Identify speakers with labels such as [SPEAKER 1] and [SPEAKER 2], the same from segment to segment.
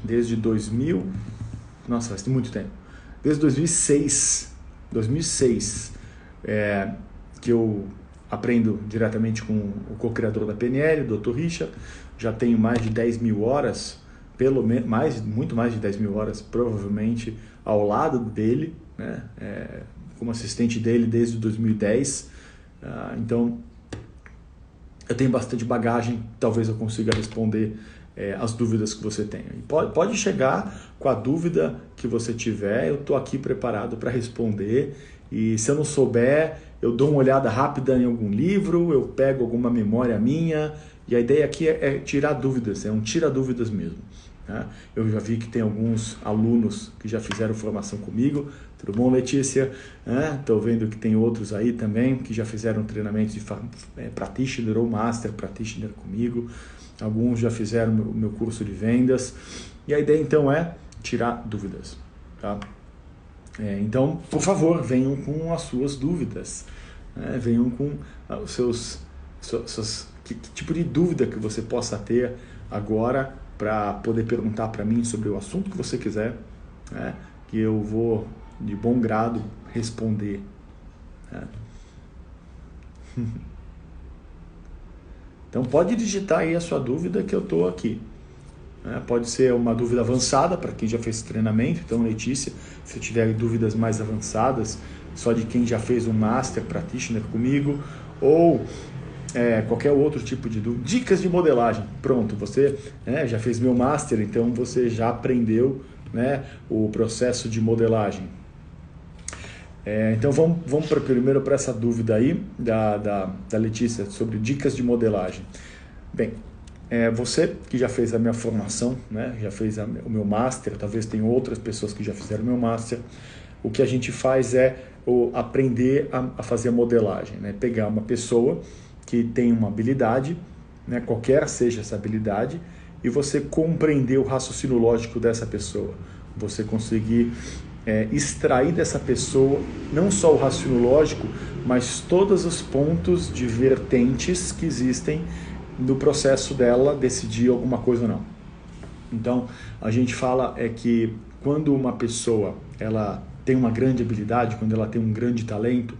[SPEAKER 1] desde 2000, nossa, faz muito tempo, desde 2006, que eu aprendo diretamente com o co-criador da PNL, o Dr. Richard. Já tenho mais de 10 mil horas, muito mais de 10 mil horas, provavelmente, ao lado dele, né? Como assistente dele desde 2010. Então, eu tenho bastante bagagem, talvez eu consiga responder as dúvidas que você tenha. E pode chegar com a dúvida que você tiver, eu estou aqui preparado para responder. E se eu não souber, eu dou uma olhada rápida em algum livro, eu pego alguma memória minha, e a ideia aqui é tirar dúvidas, é um tira-dúvidas mesmo. Né? Eu já vi que tem alguns alunos que já fizeram formação comigo. Tudo bom, Letícia? Estou vendo que tem outros aí também que já fizeram treinamentos de practitioner ou master practitioner comigo. Alguns já fizeram o meu curso de vendas. E a ideia então é tirar dúvidas. Tá? Então, por favor, venham com as suas dúvidas. Venham com os seus que tipo de dúvida que você possa ter agora para poder perguntar para mim sobre o assunto que você quiser, que eu vou, de bom grado, responder. Então pode digitar aí a sua dúvida que eu estou aqui. Pode ser uma dúvida avançada para quem já fez treinamento. Então, Letícia, se tiver dúvidas mais avançadas, só de quem já fez um Master Practitioner comigo, ou qualquer outro tipo de dúvida. Dicas de modelagem. Pronto, você já fez meu Master, então você já aprendeu, o processo de modelagem. Então vamos primeiro para essa dúvida aí da Letícia sobre dicas de modelagem. Bem, você que já fez a minha formação, já fez o meu Master, talvez tenha outras pessoas que já fizeram o meu Master, o que a gente faz é aprender a fazer a modelagem, pegar uma pessoa que tem uma habilidade, qualquer seja essa habilidade, e você compreender o raciocínio lógico dessa pessoa. Você conseguir extrair dessa pessoa não só o raciocínio lógico, mas todos os pontos de vertentes que existem no processo dela decidir alguma coisa ou não. Então, a gente fala que quando uma pessoa ela tem uma grande habilidade, quando ela tem um grande talento,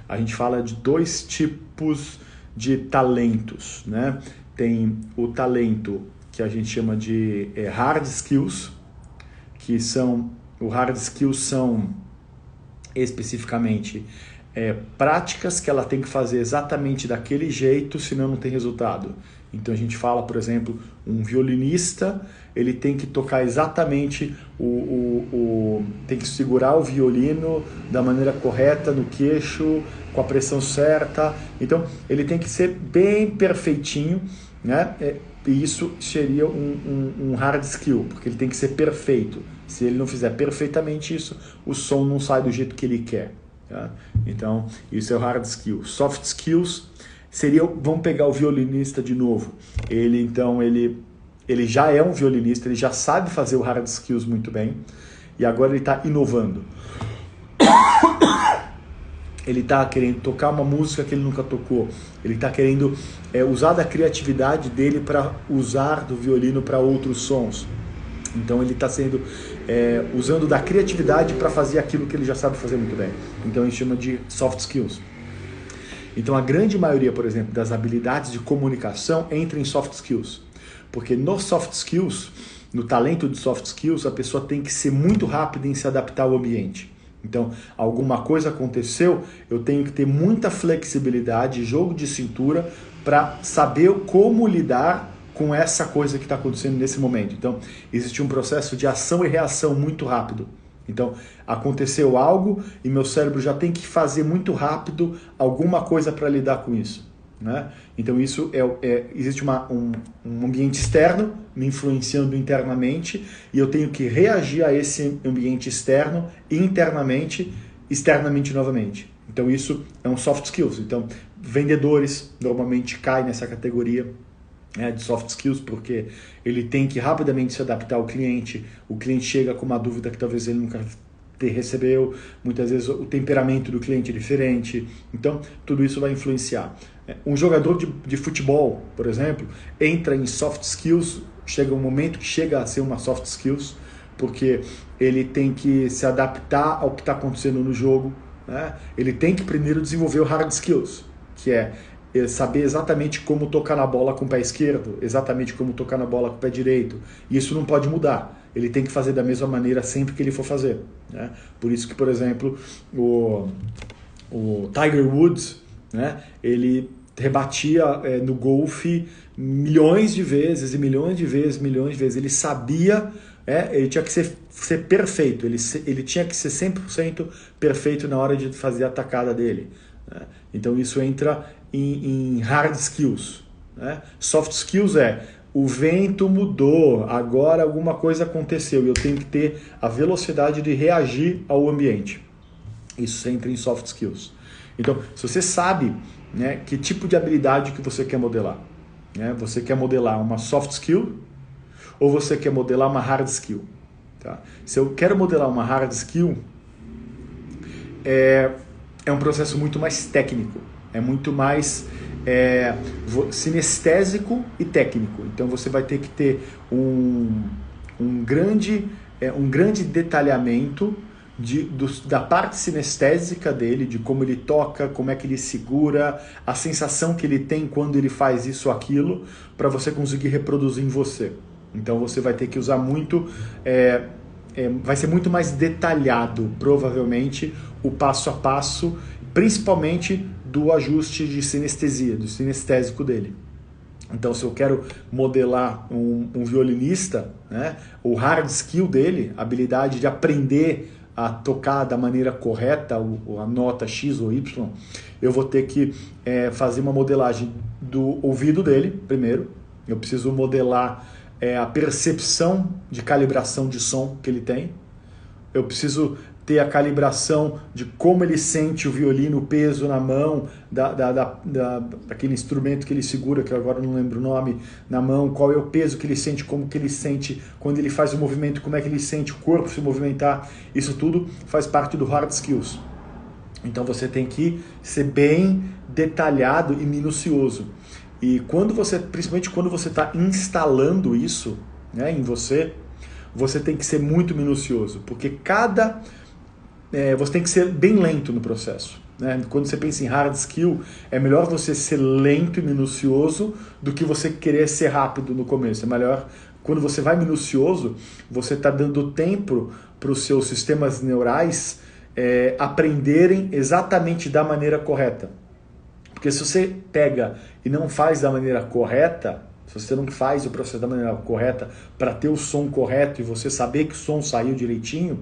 [SPEAKER 1] a gente fala de dois tipos de talentos, Tem o talento que a gente chama de hard skills, que são especificamente práticas que ela tem que fazer exatamente daquele jeito, senão não tem resultado. Então a gente fala, por exemplo, um violinista, ele tem que tocar exatamente tem que segurar o violino da maneira correta no queixo, com a pressão certa. Então ele tem que ser bem perfeitinho, e isso seria um hard skill, porque ele tem que ser perfeito. Se ele não fizer perfeitamente isso, o som não sai do jeito que ele quer. Tá? Então, isso é o hard skill. Soft skills seria, vamos pegar o violinista de novo. Ele já é um violinista, ele já sabe fazer o hard skills muito bem, e agora ele está inovando. Ele está querendo tocar uma música que ele nunca tocou. Ele está querendo usar da criatividade dele para usar do violino para outros sons. Então ele está usando da criatividade para fazer aquilo que ele já sabe fazer muito bem. Então a gente chama de soft skills. Então a grande maioria, por exemplo, das habilidades de comunicação entra em soft skills. Porque no soft skills, no talento de soft skills, a pessoa tem que ser muito rápida em se adaptar ao ambiente. Então, alguma coisa aconteceu, eu tenho que ter muita flexibilidade, jogo de cintura, para saber como lidar com essa coisa que está acontecendo nesse momento. Então, existe um processo de ação e reação muito rápido. Então, aconteceu algo e meu cérebro já tem que fazer muito rápido alguma coisa para lidar com isso. Então, isso existe um ambiente externo me influenciando internamente e eu tenho que reagir a esse ambiente externo internamente, externamente novamente. Então, isso é um soft skills. Então, vendedores normalmente caem nessa categoria de soft skills, porque ele tem que rapidamente se adaptar ao cliente. O cliente chega com uma dúvida que talvez ele nunca recebeu, muitas vezes o temperamento do cliente é diferente, então tudo isso vai influenciar. Um jogador de futebol, por exemplo, entra em soft skills chega um momento que chega a ser uma soft skills, porque ele tem que se adaptar ao que está acontecendo no jogo, né? Ele tem que primeiro desenvolver o hard skills, que é saber exatamente como tocar na bola com o pé esquerdo, exatamente como tocar na bola com o pé direito. E isso não pode mudar. Ele tem que fazer da mesma maneira sempre que ele for fazer, né? Por isso que, por exemplo, o Tiger Woods, né, ele rebatia no golfe milhões de vezes e milhões de vezes, Ele sabia, ele tinha que ser perfeito, ele tinha que ser 100% perfeito na hora de fazer a tacada dele, né? Então isso entra em hard skills, né? Soft skills o vento mudou, agora alguma coisa aconteceu e eu tenho que ter a velocidade de reagir ao ambiente. Isso entra em soft skills. Então, se você sabe, né, que tipo de habilidade que você quer modelar, né? Você quer modelar uma soft skill ou você quer modelar uma hard skill? Tá? Se eu quero modelar uma hard skill, é um processo muito mais técnico, é muito mais sinestésico e técnico. Então você vai ter que ter um grande detalhamento da parte sinestésica dele, de como ele toca, como é que ele segura, a sensação que ele tem quando ele faz isso ou aquilo, para você conseguir reproduzir em você. Então você vai ter que usar muito, vai ser muito mais detalhado, provavelmente, o passo a passo, principalmente do ajuste de sinestesia, do sinestésico dele. Então, se eu quero modelar um violinista, né, o hard skill dele, a habilidade de aprender a tocar da maneira correta, a nota X ou Y, eu vou ter que fazer uma modelagem do ouvido dele, primeiro. Eu preciso modelar a percepção de calibração de som que ele tem. Eu preciso ter a calibração de como ele sente o violino, o peso na mão, daquele instrumento que ele segura, que eu agora não lembro o nome, na mão, qual é o peso que ele sente, como que ele sente quando ele faz o movimento, como é que ele sente o corpo se movimentar. Isso tudo faz parte do hard skills. Então você tem que ser bem detalhado e minucioso. E principalmente quando você está instalando isso, né, em você tem que ser muito minucioso, porque você tem que ser bem lento no processo, né? Quando você pensa em hard skill, é melhor você ser lento e minucioso do que você querer ser rápido no começo. É melhor, quando você vai minucioso, você está dando tempo para os seus sistemas neurais aprenderem exatamente da maneira correta. Porque se você pega e não faz da maneira correta, se você não faz o processo da maneira correta para ter o som correto e você saber que o som saiu direitinho,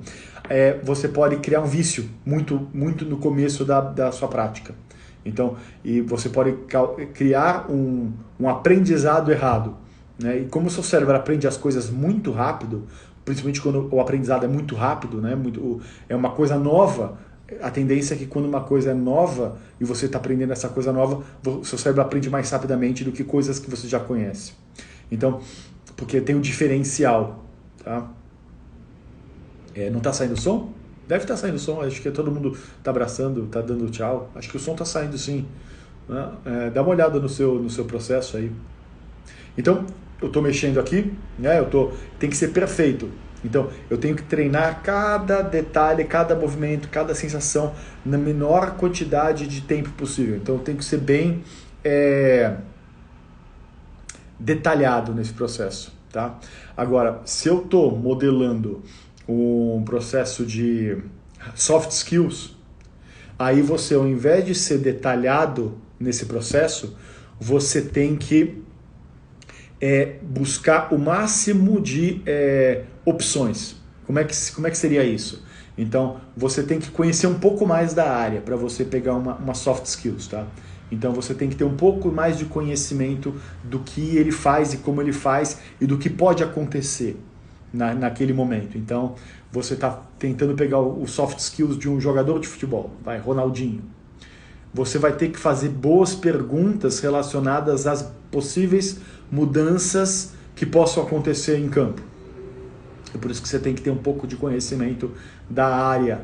[SPEAKER 1] você pode criar um vício muito, muito no começo da sua prática. Então, e você pode criar um aprendizado errado, né? E como o seu cérebro aprende as coisas muito rápido, principalmente quando o aprendizado é muito rápido, né? É uma coisa nova, a tendência é que quando uma coisa é nova e você está aprendendo essa coisa nova, o seu cérebro aprende mais rapidamente do que coisas que você já conhece. Então, porque tem um diferencial, tá? Não está saindo som? Deve estar saindo som, acho que todo mundo está abraçando, está dando tchau. Acho que o som está saindo sim, né? Dá uma olhada no seu processo aí. Então, eu estou mexendo aqui, né? Tem que ser perfeito. Então, eu tenho que treinar cada detalhe, cada movimento, cada sensação na menor quantidade de tempo possível. Então, eu tenho que ser bem detalhado nesse processo, tá? Agora, se eu estou modelando um processo de soft skills, aí você, ao invés de ser detalhado nesse processo, você tem que buscar o máximo de opções. Como é que seria isso? Então, você tem que conhecer um pouco mais da área para você pegar uma soft skills, tá? Então, você tem que ter um pouco mais de conhecimento do que ele faz e como ele faz e do que pode acontecer naquele momento. Então, você está tentando pegar o soft skills de um jogador de futebol, Ronaldinho. Você vai ter que fazer boas perguntas relacionadas às possíveis mudanças que possam acontecer em campo. É por isso que você tem que ter um pouco de conhecimento da área,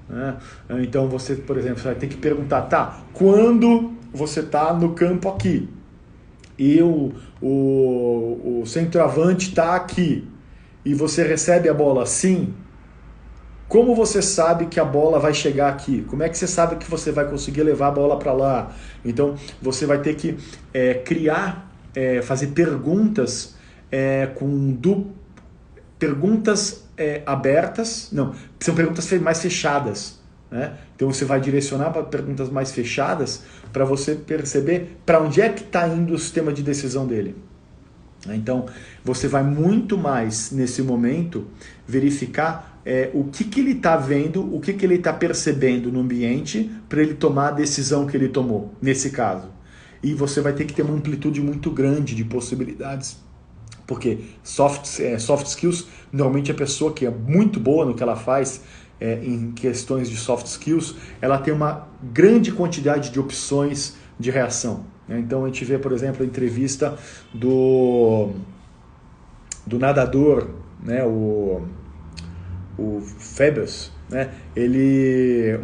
[SPEAKER 1] né? Então você, por exemplo, vai ter que perguntar, quando você está no campo aqui, e o centroavante está aqui e você recebe a bola assim, como você sabe que a bola vai chegar aqui? Como é que você sabe que você vai conseguir levar a bola para lá? Então você vai ter que criar, fazer perguntas perguntas abertas, não, são perguntas mais fechadas. Né? Então você vai direcionar para perguntas mais fechadas para você perceber para onde é que está indo o sistema de decisão dele. Então você vai muito mais nesse momento verificar o que ele está vendo, o que ele está percebendo no ambiente para ele tomar a decisão que ele tomou, nesse caso. E você vai ter que ter uma amplitude muito grande de possibilidades. Porque soft skills, normalmente a pessoa que é muito boa no que ela faz, em questões de soft skills, ela tem uma grande quantidade de opções de reação. Né? Então a gente vê, por exemplo, a entrevista do nadador, né? o Phelps, né? O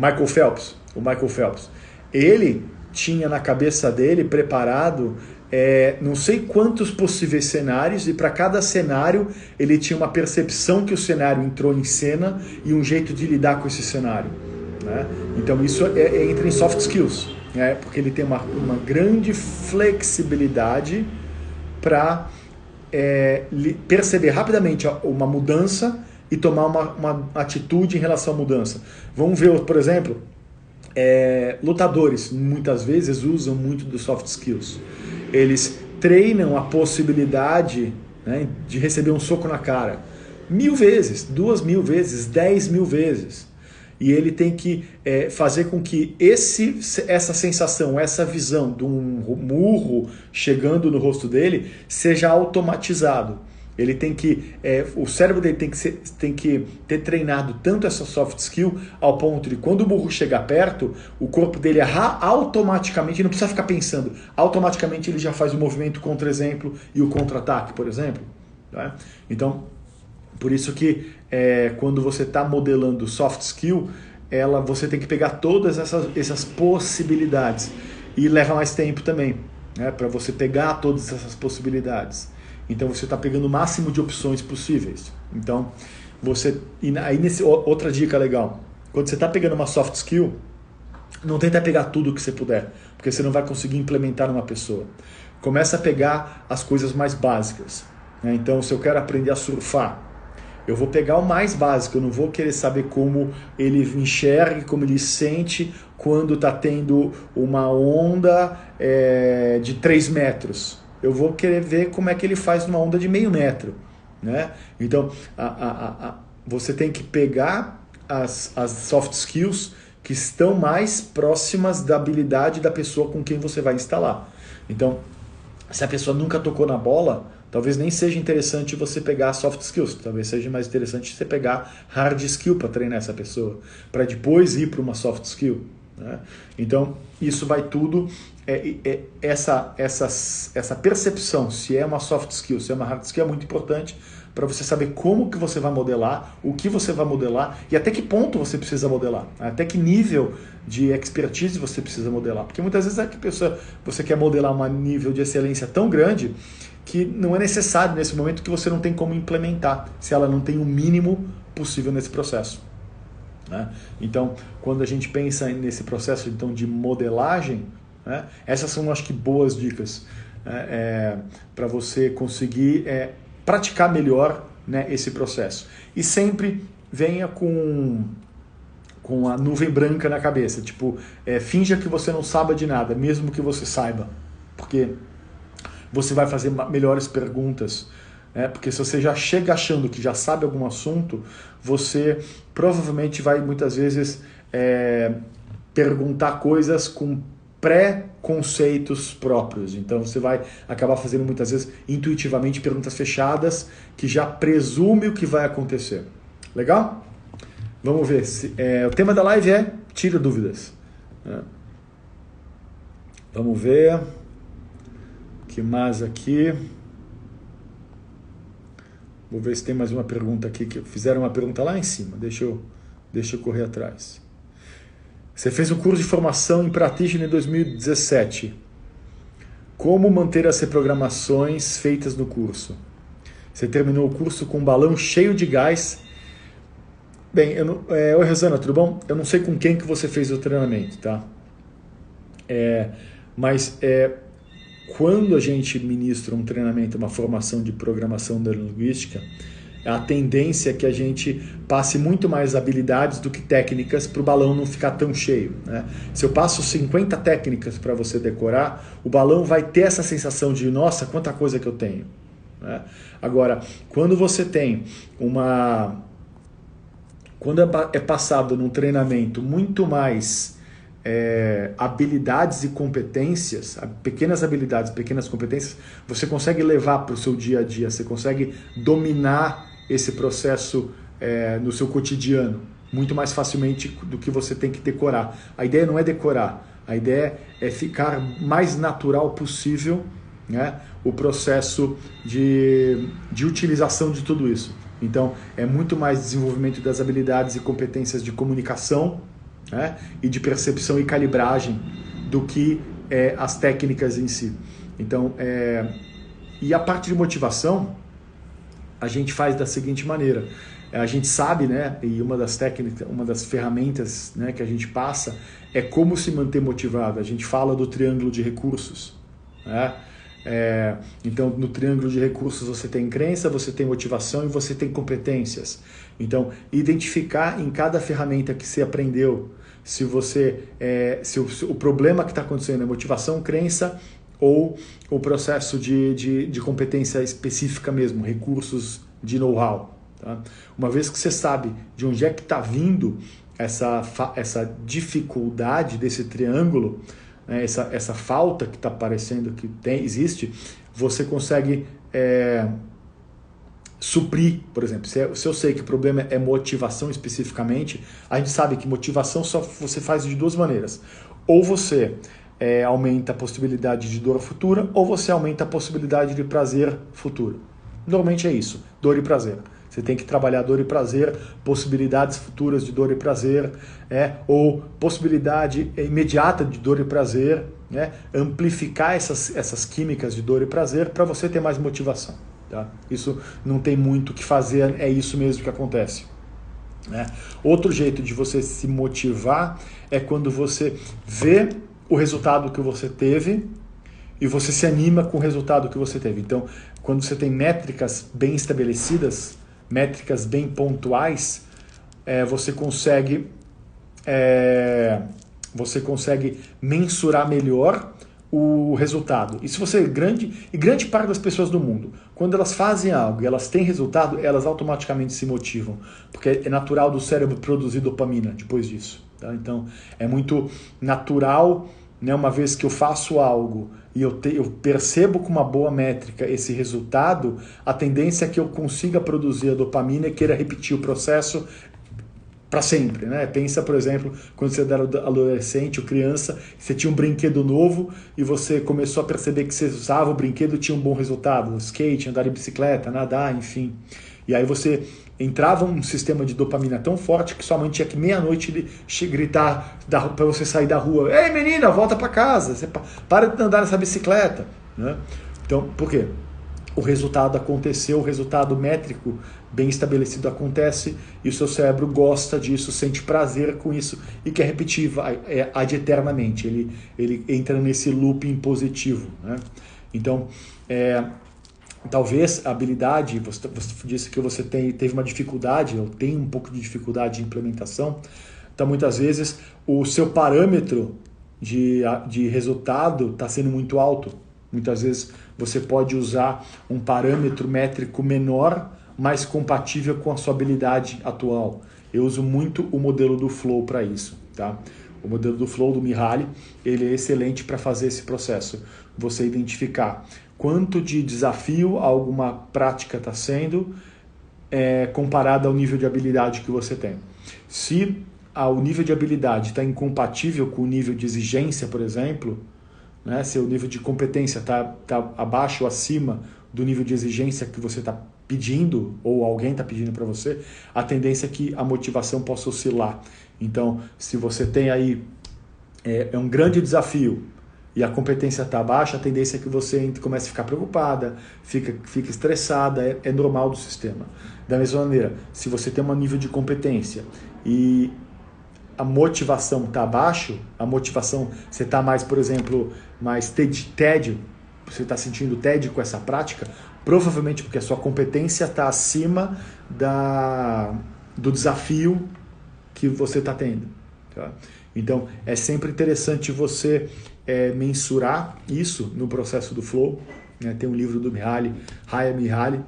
[SPEAKER 1] Michael Phelps. Ele tinha na cabeça dele preparado não sei quantos possíveis cenários, e para cada cenário ele tinha uma percepção que o cenário entrou em cena e um jeito de lidar com esse cenário. Né? Então isso entra em soft skills, né? Porque ele tem uma grande flexibilidade para perceber rapidamente uma mudança e tomar uma atitude em relação à mudança. Vamos ver, por exemplo, lutadores muitas vezes usam muito dos soft skills. Eles treinam a possibilidade, né, de receber um soco na cara 1000 vezes, 2000 vezes, 10.000 vezes. E ele tem que fazer com que essa sensação, essa visão de um murro chegando no rosto dele seja automatizado. Ele tem que, o cérebro dele tem que ter treinado tanto essa soft skill ao ponto de quando o burro chegar perto, o corpo dele automaticamente, não precisa ficar pensando, automaticamente ele já faz o movimento contra-exemplo e o contra-ataque, por exemplo. Tá? Então, por isso que quando você está modelando soft skill, você tem que pegar todas essas possibilidades e leva mais tempo também, né, para você pegar todas essas possibilidades. Então você está pegando o máximo de opções possíveis. Então, outra dica legal, quando você está pegando uma soft skill, não tenta pegar tudo que você puder, porque você não vai conseguir implementar numa pessoa. Começa a pegar as coisas mais básicas. Né? Então, se eu quero aprender a surfar, eu vou pegar o mais básico, eu não vou querer saber como ele enxerga, como ele sente quando está tendo uma onda de 3 metros. Eu vou querer ver como é que ele faz numa onda de meio metro. Né? Então, você tem que pegar as soft skills que estão mais próximas da habilidade da pessoa com quem você vai instalar. Então, se a pessoa nunca tocou na bola, talvez nem seja interessante você pegar soft skills, talvez seja mais interessante você pegar hard skill para treinar essa pessoa, para depois ir para uma soft skill. Né? Então, isso vai tudo, essa percepção, se é uma soft skill, se é uma hard skill, é muito importante para você saber como que você vai modelar, o que você vai modelar e até que ponto você precisa modelar, até que nível de expertise você precisa modelar. Porque muitas vezes você quer modelar um nível de excelência tão grande que não é necessário nesse momento, que você não tem como implementar, se ela não tem o mínimo possível nesse processo. Né? Então, quando a gente pensa nesse processo então, de modelagem, né, essas são, acho que, boas dicas para você conseguir praticar melhor, né, esse processo. E sempre venha com a nuvem branca na cabeça, tipo, finja que você não sabe de nada, mesmo que você saiba, porque você vai fazer melhores perguntas, né? Porque se você já chega achando que já sabe algum assunto, você provavelmente vai muitas vezes perguntar coisas com pré-conceitos próprios. Então você vai acabar fazendo muitas vezes intuitivamente perguntas fechadas que já presume o que vai acontecer. Legal? Vamos ver. O tema da live é tira dúvidas. Né? Vamos ver. Que mais aqui? Vou ver se tem mais uma pergunta aqui, que fizeram uma pergunta lá em cima. Deixa eu correr atrás. Você fez um curso de formação em Practitioner em 2017. Como manter as reprogramações feitas no curso? Você terminou o curso com um balão cheio de gás. Bem, oi Rosana, tudo bom? Eu não sei com quem que você fez o treinamento, tá? Mas quando a gente ministra um treinamento, uma formação de programação neurolinguística, a tendência é que a gente passe muito mais habilidades do que técnicas para o balão não ficar tão cheio, né? Se eu passo 50 técnicas para você decorar, o balão vai ter essa sensação de, nossa, quanta coisa que eu tenho, né? Agora, quando você tem quando é passado num treinamento muito mais habilidades e competências, pequenas habilidades, pequenas competências, você consegue levar para o seu dia a dia, você consegue dominar esse processo no seu cotidiano muito mais facilmente do que você tem que decorar. A ideia não é decorar, a ideia é ficar mais natural possível, né, o processo de utilização de tudo isso. Então, é muito mais desenvolvimento das habilidades e competências de comunicação, né, e de percepção e calibragem do que as técnicas em si. Então, e a parte de motivação, a gente faz da seguinte maneira. A gente sabe, né, e uma das técnicas, uma das ferramentas, né, que a gente passa é como se manter motivado. A gente fala do triângulo de recursos, né? Então, no triângulo de recursos você tem crença, você tem motivação e você tem competências. Então, identificar em cada ferramenta que você aprendeu se o problema que está acontecendo é motivação, crença ou o processo de competência específica mesmo, recursos de know-how. Tá? Uma vez que você sabe de onde é que está vindo essa dificuldade desse triângulo, né, essa falta que está parecendo que existe, você consegue suprir, por exemplo. Se eu sei que o problema é motivação especificamente, a gente sabe que motivação só você faz de duas maneiras. Ou você aumenta a possibilidade de dor futura, ou você aumenta a possibilidade de prazer futuro. Normalmente é isso, dor e prazer. Você tem que trabalhar dor e prazer, possibilidades futuras de dor e prazer, ou possibilidade imediata de dor e prazer, né? Amplificar essas químicas de dor e prazer para você ter mais motivação. Tá? Isso não tem muito o que fazer, é isso mesmo que acontece. Né? Outro jeito de você se motivar é quando você vê o resultado que você teve e você se anima com o resultado que você teve. Então, quando você tem métricas bem estabelecidas, métricas bem pontuais, você consegue mensurar melhor o resultado. E se você grande parte das pessoas do mundo, quando elas fazem algo e elas têm resultado, elas automaticamente se motivam, porque é natural do cérebro produzir dopamina depois disso. Tá? Então, é muito natural, né, uma vez que eu faço algo e eu percebo com uma boa métrica esse resultado, a tendência é que eu consiga produzir a dopamina e queira repetir o processo para sempre, né? Pensa, por exemplo, quando você era adolescente ou criança, você tinha um brinquedo novo e você começou a perceber que você usava o brinquedo e tinha um bom resultado, skate, andar de bicicleta, nadar, enfim. E aí você entrava um sistema de dopamina tão forte que sua mãe tinha que meia-noite gritar para você sair da rua: "Ei, menina, volta para casa, você para de andar nessa bicicleta", né? Então, por quê? O resultado aconteceu, o resultado métrico bem estabelecido acontece e o seu cérebro gosta disso, sente prazer com isso e quer repetir ad eternamente. Ele entra nesse looping positivo, né? Então, talvez a habilidade, você disse que você teve uma dificuldade, ou tem um pouco de dificuldade de implementação, então muitas vezes o seu parâmetro de resultado está sendo muito alto. Muitas vezes você pode usar um parâmetro métrico menor, mais compatível com a sua habilidade atual. Eu uso muito o modelo do Flow para isso. Tá? O modelo do Flow, do Mihaly, ele é excelente para fazer esse processo. Você identificar quanto de desafio alguma prática está sendo comparada ao nível de habilidade que você tem. Se o nível de habilidade está incompatível com o nível de exigência, por exemplo, né, se o nível de competência está abaixo ou acima do nível de exigência que você está pedindo, ou alguém está pedindo para você, a tendência é que a motivação possa oscilar. Então, se você tem aí um grande desafio e a competência está baixa, a tendência é que você comece a ficar preocupada, fica estressada, é normal do sistema. Da mesma maneira, se você tem um nível de competência e a motivação está abaixo, você está mais, por exemplo, mais tédio, você está sentindo tédio com essa prática, provavelmente porque a sua competência está acima do desafio que você está tendo. Tá? Então, é sempre interessante você mensurar isso no processo do flow. Né? Tem um livro do Raya Mihaly,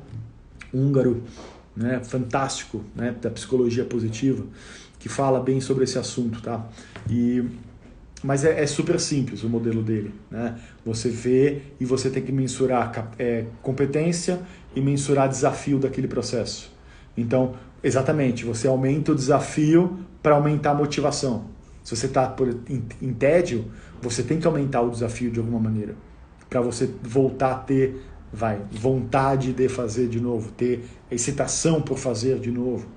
[SPEAKER 1] húngaro, né? Fantástico, né? Da psicologia positiva, que fala bem sobre esse assunto. Tá? Mas é super simples o modelo dele. Né? Você vê e você tem que mensurar competência e mensurar desafio daquele processo. Então, exatamente, você aumenta o desafio para aumentar a motivação. Se você está em tédio, você tem que aumentar o desafio de alguma maneira, para você voltar a ter vontade de fazer de novo, ter excitação por fazer de novo.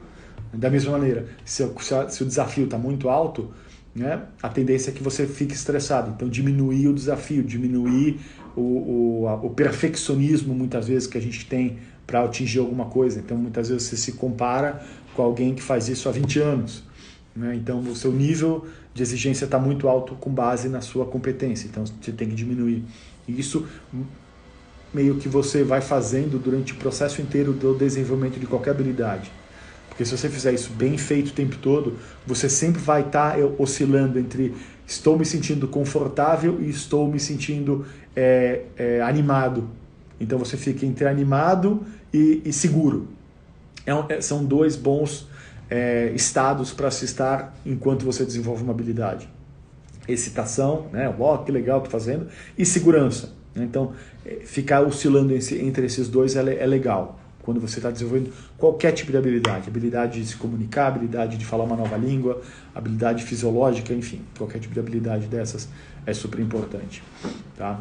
[SPEAKER 1] Da mesma maneira, se o desafio está muito alto, né, a tendência é que você fique estressado. Então, diminuir o desafio, diminuir o perfeccionismo, muitas vezes, que a gente tem para atingir alguma coisa. Então, muitas vezes você se compara com alguém que faz isso há 20 anos. Né? Então, o seu nível de exigência está muito alto com base na sua competência. Então, você tem que diminuir. E isso meio que você vai fazendo durante o processo inteiro do desenvolvimento de qualquer habilidade. Porque se você fizer isso bem feito o tempo todo, você sempre vai estar oscilando entre estou me sentindo confortável e estou me sentindo animado. Então você fica entre animado e seguro. São dois bons estados para se estar enquanto você desenvolve uma habilidade. Excitação, né? Que legal, estou fazendo, e segurança. Então, ficar oscilando entre esses dois é legal. Quando você está desenvolvendo qualquer tipo de habilidade de se comunicar, habilidade de falar uma nova língua, habilidade fisiológica, enfim, qualquer tipo de habilidade dessas é super importante. Tá?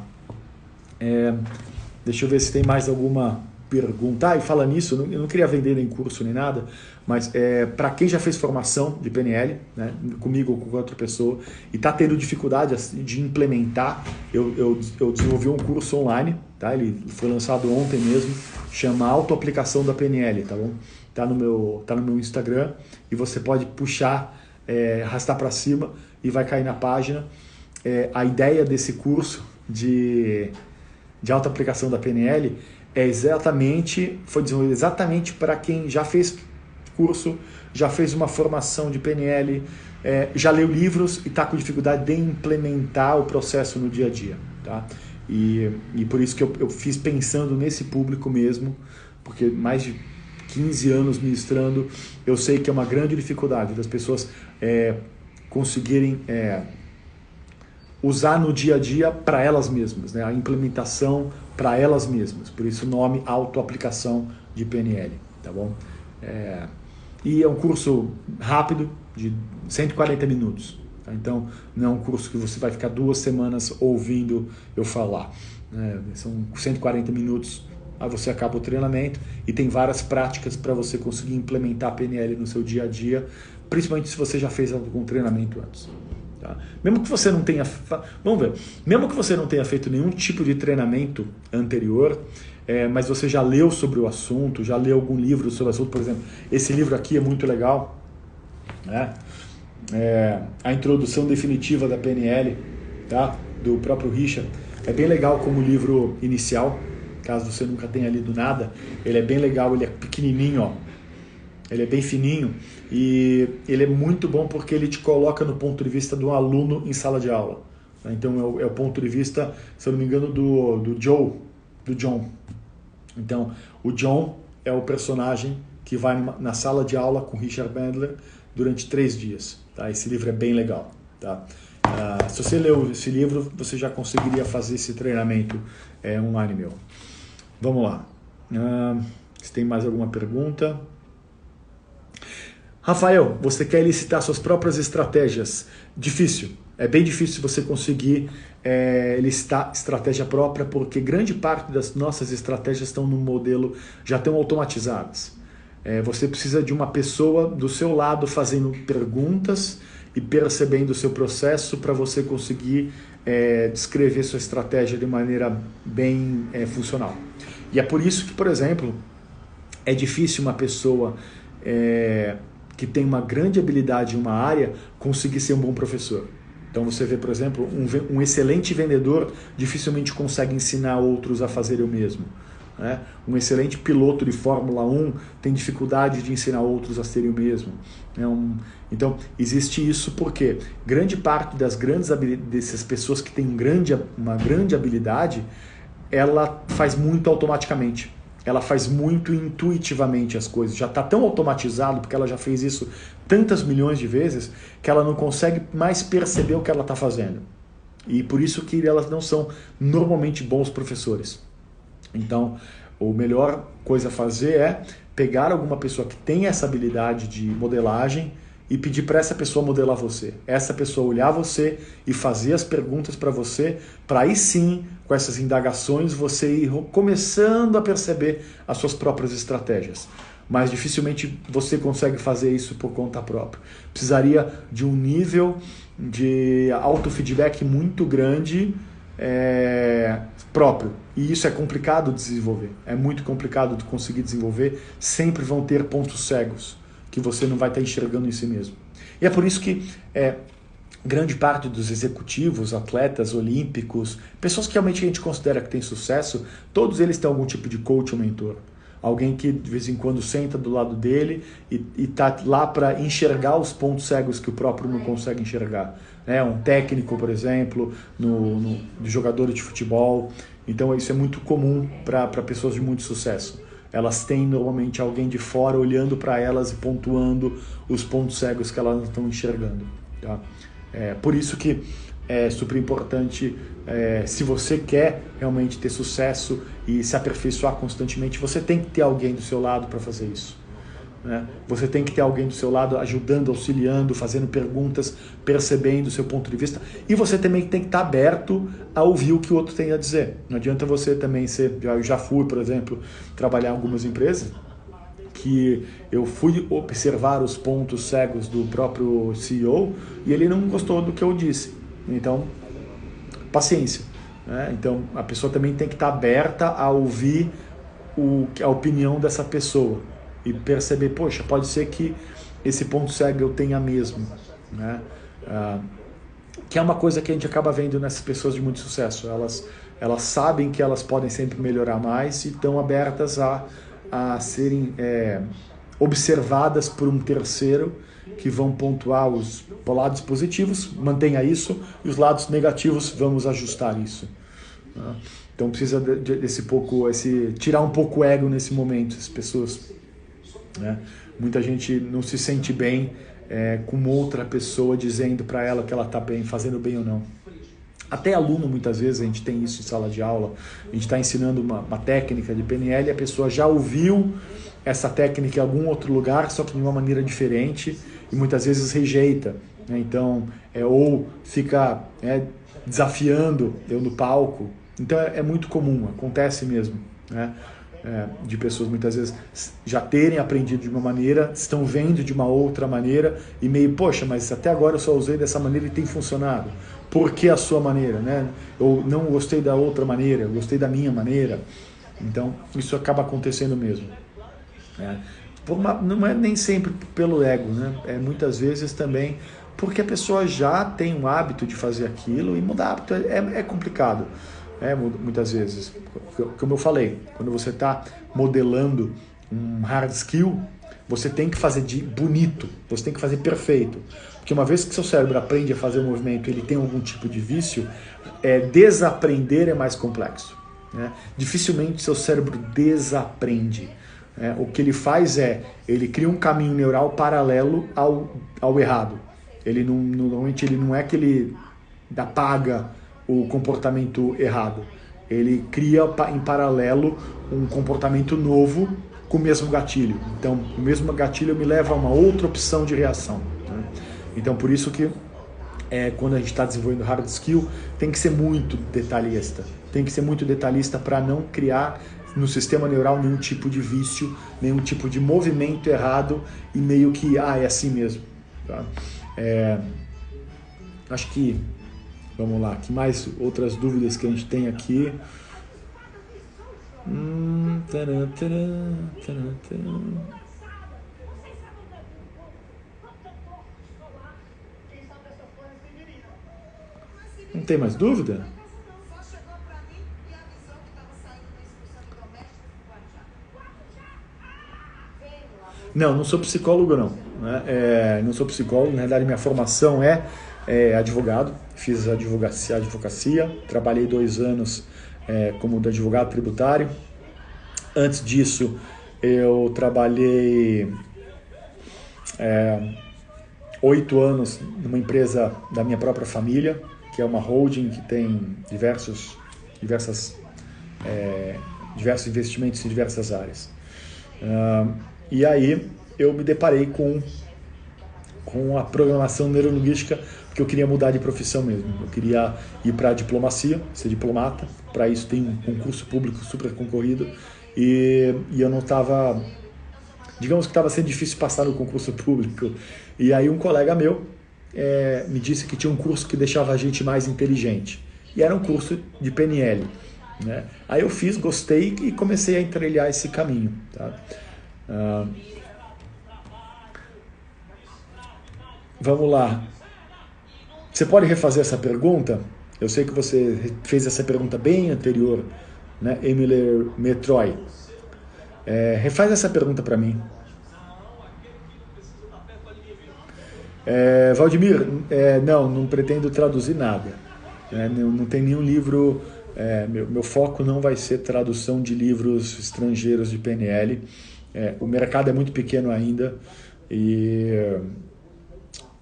[SPEAKER 1] Deixa eu ver se tem mais alguma pergunta. E fala nisso, eu não queria vender nem curso nem nada, mas para quem já fez formação de PNL, né, comigo ou com outra pessoa, e está tendo dificuldade de implementar, eu desenvolvi um curso online, tá? Ele foi lançado ontem mesmo, chama Autoaplicação da PNL, tá bom? Tá no meu Instagram e você pode puxar, arrastar para cima e vai cair na página. A ideia desse curso de autoaplicação da PNL foi desenvolvido exatamente para quem já fez curso, já fez uma formação de PNL, já leu livros e está com dificuldade de implementar o processo no dia a dia. Tá? E por isso que eu fiz pensando nesse público mesmo, porque mais de 15 anos ministrando, eu sei que é uma grande dificuldade das pessoas conseguirem usar no dia a dia para elas mesmas, né? A implementação para elas mesmas. Por isso o nome Autoaplicação de PNL, tá bom? E é um curso rápido, de 140 minutos. Tá? Então não é um curso que você vai ficar 2 semanas ouvindo eu falar. São 140 minutos, aí você acaba o treinamento e tem várias práticas para você conseguir implementar a PNL no seu dia a dia, principalmente se você já fez algum treinamento antes. Tá? Mesmo que você não tenha, mesmo que você não tenha feito nenhum tipo de treinamento anterior, mas você já leu sobre o assunto, já leu algum livro sobre o assunto, por exemplo, esse livro aqui é muito legal, né? A Introdução Definitiva da PNL, tá? Do próprio Richard, é bem legal como livro inicial, caso você nunca tenha lido nada, ele é bem legal, ele é pequenininho, ó. Ele é bem fininho e ele é muito bom porque ele te coloca no ponto de vista do aluno em sala de aula. Então é o ponto de vista, se eu não me engano, do John. Então o John é o personagem que vai na sala de aula com Richard Bandler durante 3 dias. Tá? Esse livro é bem legal. Tá? Se você leu esse livro, você já conseguiria fazer esse treinamento online meu. Vamos lá. Se tem mais alguma pergunta... Rafael, você quer elicitar suas próprias estratégias? Difícil. É bem difícil você conseguir elicitar estratégia própria, porque grande parte das nossas estratégias estão no modelo, já estão automatizadas. Você precisa de uma pessoa do seu lado fazendo perguntas e percebendo o seu processo para você conseguir descrever sua estratégia de maneira bem funcional. E é por isso que, por exemplo, é difícil uma pessoa que tem uma grande habilidade em uma área conseguir ser um bom professor. Então você vê, por exemplo, um excelente vendedor dificilmente consegue ensinar outros a fazerem o mesmo. Né? Um excelente piloto de Fórmula 1 tem dificuldade de ensinar outros a serem o mesmo. Então existe isso porque grande parte dessas pessoas que têm uma grande habilidade, ela faz muito automaticamente. Ela faz muito intuitivamente as coisas. Já está tão automatizado, porque ela já fez isso tantas milhões de vezes, que ela não consegue mais perceber o que ela está fazendo. E por isso que elas não são normalmente bons professores. Então, a melhor coisa a fazer é pegar alguma pessoa que tem essa habilidade de modelagem e pedir para essa pessoa modelar você. Essa pessoa olhar você e fazer as perguntas para você, para aí sim, com essas indagações, você ir começando a perceber as suas próprias estratégias. Mas dificilmente você consegue fazer isso por conta própria. Precisaria de um nível de autofeedback muito grande próprio. E isso é complicado de desenvolver. É muito complicado de conseguir desenvolver. Sempre vão ter pontos cegos que você não vai estar enxergando em si mesmo. E é por isso que grande parte dos executivos, atletas olímpicos, pessoas que realmente a gente considera que tem sucesso, todos eles têm algum tipo de coach ou mentor. Alguém que de vez em quando senta do lado dele e está lá para enxergar os pontos cegos que o próprio não consegue enxergar. Um técnico, por exemplo, no jogador de futebol. Então isso é muito comum para pessoas de muito sucesso. Elas têm normalmente alguém de fora olhando para elas e pontuando os pontos cegos que elas não estão enxergando. Tá? Por isso que é super importante, se você quer realmente ter sucesso e se aperfeiçoar constantemente, você tem que ter alguém do seu lado para fazer isso. Né? Você tem que ter alguém do seu lado ajudando, auxiliando, fazendo perguntas, percebendo o seu ponto de vista. E você também tem que estar aberto a ouvir o que o outro tem a dizer. Não adianta você também ser... Eu já fui, por exemplo, trabalhar em algumas empresas que eu fui observar os pontos cegos do próprio CEO e ele não gostou do que eu disse. Então, paciência. Né? Então, a pessoa também tem que estar aberta a ouvir a opinião dessa pessoa e perceber, poxa, pode ser que esse ponto cego eu tenha mesmo. Né? Que é uma coisa que a gente acaba vendo nessas pessoas de muito sucesso. Elas sabem que elas podem sempre melhorar mais e estão abertas a serem observadas por um terceiro que vão pontuar os lados positivos, mantenha isso, e os lados negativos, vamos ajustar isso. Então precisa tirar um pouco o ego nesse momento, as pessoas. Né? Muita gente não se sente bem com outra pessoa dizendo para ela que ela está bem, fazendo bem ou não. Até aluno, muitas vezes, a gente tem isso em sala de aula, a gente está ensinando uma técnica de PNL e a pessoa já ouviu essa técnica em algum outro lugar, só que de uma maneira diferente, e muitas vezes rejeita. Né? Então, ou fica desafiando eu no palco. Então é muito comum, acontece mesmo. Né? De pessoas muitas vezes já terem aprendido de uma maneira, estão vendo de uma outra maneira e meio, poxa, mas até agora eu só usei dessa maneira e tem funcionado. Por que a sua maneira? Né? Eu não gostei da outra maneira, eu gostei da minha maneira. Então isso acaba acontecendo mesmo. Não é nem sempre pelo ego, né? Muitas vezes também porque a pessoa já tem um hábito de fazer aquilo e mudar hábito é complicado. Muitas vezes, como eu falei, quando você está modelando um hard skill, você tem que fazer bonito, você tem que fazer perfeito. Porque uma vez que seu cérebro aprende a fazer o movimento e ele tem algum tipo de vício, desaprender é mais complexo. Né? Dificilmente seu cérebro desaprende. O que ele faz ele cria um caminho neural paralelo ao errado. Normalmente ele não é que ele apaga o comportamento errado. Ele cria em paralelo um comportamento novo com o mesmo gatilho. Então, o mesmo gatilho me leva a uma outra opção de reação. Né? Então, por isso que quando a gente está desenvolvendo hard skill, tem que ser muito detalhista. Tem que ser muito detalhista para não criar no sistema neural nenhum tipo de vício, nenhum tipo de movimento errado e meio que, é assim mesmo. Tá? Acho que, vamos lá, que mais outras dúvidas que a gente tem aqui? Não tem mais dúvida? Não, não sou psicólogo não. Né? Não sou psicólogo, na verdade minha formação é advogado, fiz advocacia, trabalhei 2 anos como advogado tributário. Antes disso, eu trabalhei 8 anos numa empresa da minha própria família, que é uma holding que tem diversos investimentos em diversas áreas. E aí eu me deparei com a programação neurolinguística, porque eu queria mudar de profissão mesmo. Eu queria ir para a diplomacia, ser diplomata. Para isso tem um concurso público super concorrido. E eu não estava... Digamos que estava sendo difícil passar no concurso público. E aí um colega meu me disse que tinha um curso que deixava a gente mais inteligente. E era um curso de PNL. Né? Aí eu fiz, gostei e comecei a trilhar esse caminho. Tá? Vamos lá. Você pode refazer essa pergunta? Eu sei que você fez essa pergunta bem anterior, né? Emily Metroy. Refaz essa pergunta para mim. Valdemir, não pretendo traduzir nada. Não tem nenhum livro. Meu foco não vai ser tradução de livros estrangeiros de PNL. O mercado é muito pequeno ainda e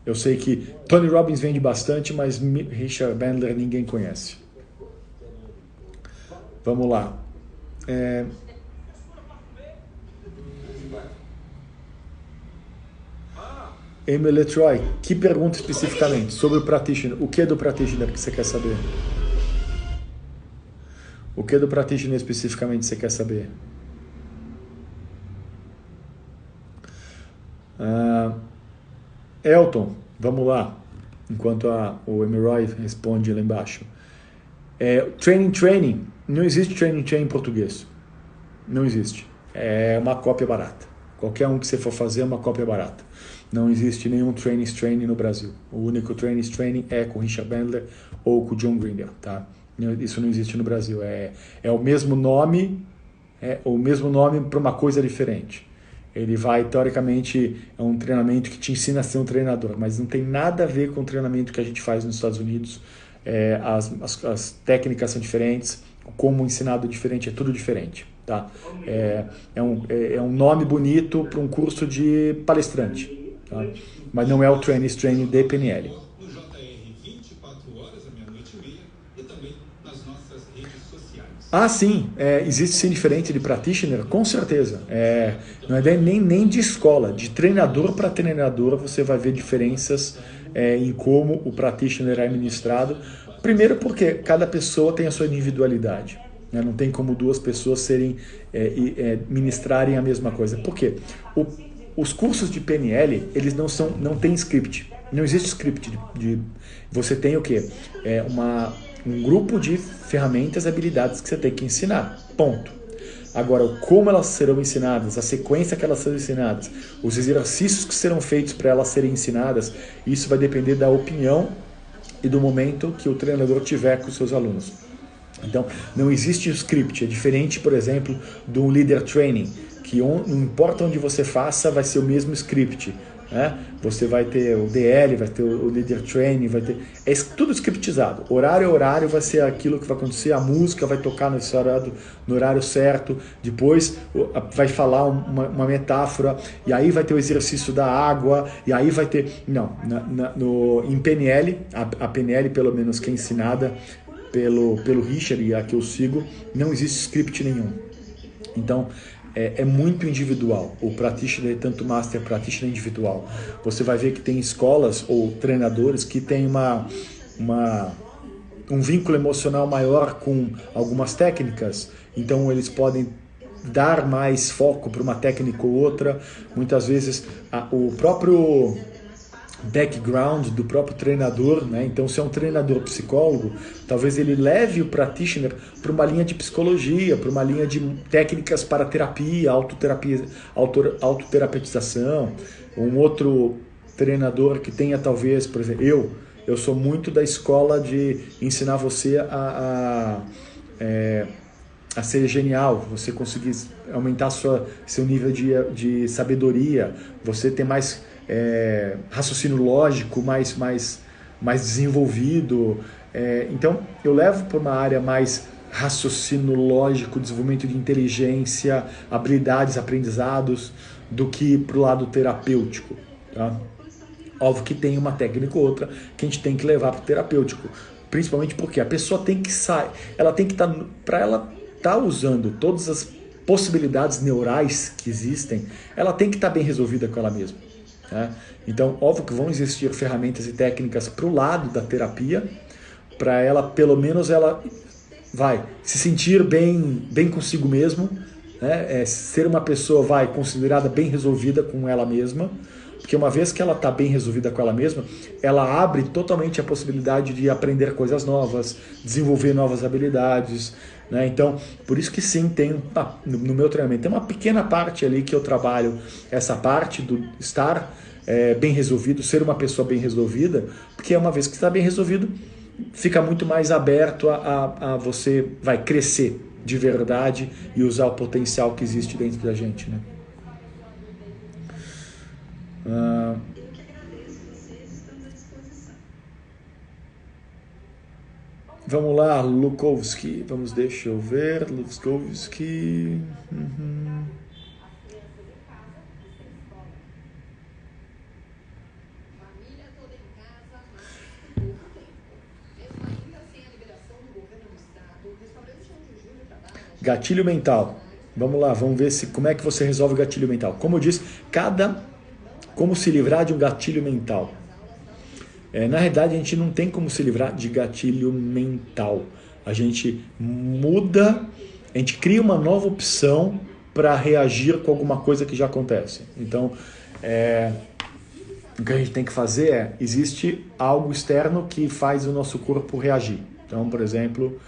[SPEAKER 1] eu sei que Tony Robbins vende bastante, mas Richard Bandler ninguém conhece. Vamos lá. Emily Troy, que pergunta especificamente sobre o practitioner? O que é do practitioner que você quer saber? O que é do practitioner especificamente você quer saber? Elton, vamos lá, enquanto o Emiroy responde lá embaixo. Training, não existe training em português. Não existe. É uma cópia barata. Qualquer um que você for fazer é uma cópia barata. Não existe nenhum training no Brasil. O único training é com o Richard Bandler ou com o John Grinder, tá? Isso não existe no Brasil. É o mesmo nome, para uma coisa diferente. Ele vai, teoricamente, é um treinamento que te ensina a ser um treinador, mas não tem nada a ver com o treinamento que a gente faz nos Estados Unidos. As técnicas são diferentes, como ensinado é diferente, é tudo diferente. Tá? É um nome bonito para um curso de palestrante, tá? Mas não é o training de PNL. Ah, sim, existe sim diferente de practitioner, com certeza. Não é nem de escola, de treinador para treinador você vai ver diferenças em como o practitioner é ministrado. Primeiro porque cada pessoa tem a sua individualidade. Né? Não tem como 2 pessoas ministrarem a mesma coisa. Por quê? Os cursos de PNL, eles não têm script. Não existe script. Você tem o quê? Um grupo de ferramentas e habilidades que você tem que ensinar. Ponto. Agora, como elas serão ensinadas, a sequência que elas serão ensinadas, os exercícios que serão feitos para elas serem ensinadas, isso vai depender da opinião e do momento que o treinador tiver com os seus alunos. Então, não existe script. É diferente, por exemplo, do leader training, que não importa onde você faça, vai ser o mesmo script. Né? Você vai ter o DL, vai ter o leader training, vai ter... É tudo scriptizado. Horário vai ser aquilo que vai acontecer, a música vai tocar no horário certo, depois vai falar uma metáfora, e aí vai ter o exercício da água, e aí vai ter... Não, em PNL, a PNL, pelo menos que é ensinada pelo Richard e a que eu sigo, não existe script nenhum. Então, é muito individual. O practitioner, tanto master practitioner individual. Você vai ver que tem escolas ou treinadores que têm um vínculo emocional maior com algumas técnicas. Então, eles podem dar mais foco para uma técnica ou outra. Muitas vezes, o próprio background do próprio treinador, né? Então, se é um treinador psicólogo, talvez ele leve o practitioner para uma linha de psicologia, para uma linha de técnicas para terapia, autoterapia, autoterapeutização. Um outro treinador que tenha talvez, por exemplo, eu sou muito da escola de ensinar você a ser genial, você conseguir aumentar seu nível de sabedoria, você ter mais raciocínio lógico, mais desenvolvido. Então, eu levo para uma área mais raciocínio lógico, desenvolvimento de inteligência, habilidades, aprendizados, do que para o lado terapêutico. Tá? Óbvio que tem uma técnica ou outra que a gente tem que levar para o terapêutico, principalmente porque a pessoa tem que sair, ela tem que estar, para ela estar usando todas as possibilidades neurais que existem, ela tem que estar bem resolvida com ela mesma. Né? Então, óbvio que vão existir ferramentas e técnicas para o lado da terapia, para ela, pelo menos, ela vai se sentir bem consigo mesmo, né? Ser uma pessoa considerada bem resolvida com ela mesma, porque uma vez que ela está bem resolvida com ela mesma, ela abre totalmente a possibilidade de aprender coisas novas, desenvolver novas habilidades, né? Então, por isso que sim, no meu treinamento, tem uma pequena parte ali que eu trabalho, essa parte do estar bem resolvido, ser uma pessoa bem resolvida, porque uma vez que está bem resolvido, fica muito mais aberto a você crescer de verdade e usar o potencial que existe dentro da gente, né? Vamos lá, Lukowski. Deixa eu ver. Lukowski. Gatilho mental. Vamos lá, vamos ver como é que você resolve o gatilho mental. Como eu disse, como se livrar de um gatilho mental. Na realidade, a gente não tem como se livrar de gatilho mental. A gente muda, a gente cria uma nova opção para reagir com alguma coisa que já acontece. Então, o que a gente tem que fazer existe algo externo que faz o nosso corpo reagir. Então, por exemplo,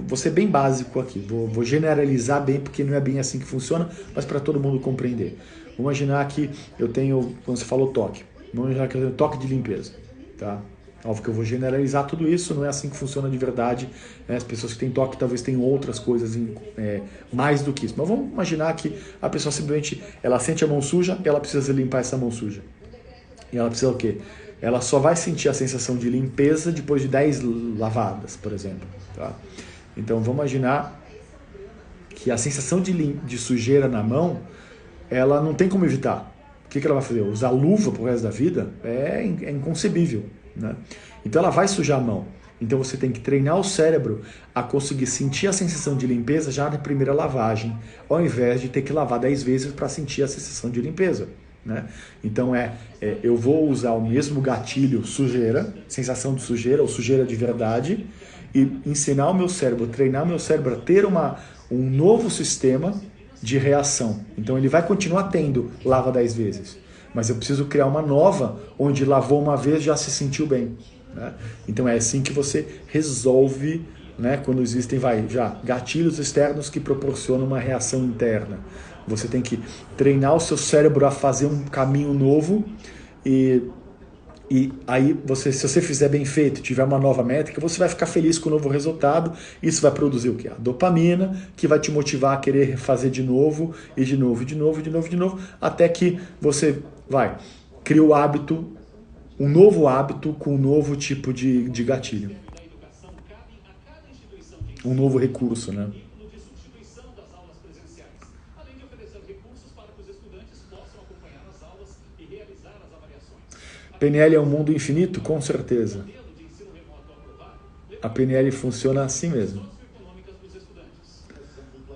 [SPEAKER 1] vou ser bem básico aqui, vou generalizar bem, porque não é bem assim que funciona, mas para todo mundo compreender. Vamos imaginar que eu tenho, quando você falou toque, vamos imaginar que eu tenho toque de limpeza, tá? Óbvio que eu vou generalizar tudo isso, não é assim que funciona de verdade, né? As pessoas que têm toque talvez tenham outras coisas mais do que isso, mas vamos imaginar que a pessoa simplesmente, ela sente a mão suja e ela precisa limpar essa mão suja. E ela precisa o quê? Ela só vai sentir a sensação de limpeza depois de 10 lavadas, por exemplo, tá? Então vamos imaginar que a sensação de sujeira na mão, ela não tem como evitar. O que ela vai fazer? Usar luva pro resto da vida? É inconcebível, né? Então ela vai sujar a mão. Então você tem que treinar o cérebro a conseguir sentir a sensação de limpeza já na primeira lavagem, ao invés de ter que lavar 10 vezes para sentir a sensação de limpeza, né? Então eu vou usar o mesmo gatilho sujeira, sensação de sujeira ou sujeira de verdade, e ensinar o meu cérebro, treinar o meu cérebro a ter um novo sistema de reação. Então ele vai continuar tendo lava 10 vezes, mas eu preciso criar uma nova, onde lavou uma vez já se sentiu bem, né? Então é assim que você resolve, né, quando existem gatilhos externos que proporcionam uma reação interna. Você tem que treinar o seu cérebro a fazer um caminho novo e aí, se você fizer bem feito, tiver uma nova métrica, você vai ficar feliz com o novo resultado. Isso vai produzir o quê? A dopamina, que vai te motivar a querer fazer de novo, e de novo, de novo, de novo, de novo, até que você cria o hábito, um novo hábito com um novo tipo de gatilho. Um novo recurso, né? PNL é um mundo infinito? Com certeza. A PNL funciona assim mesmo.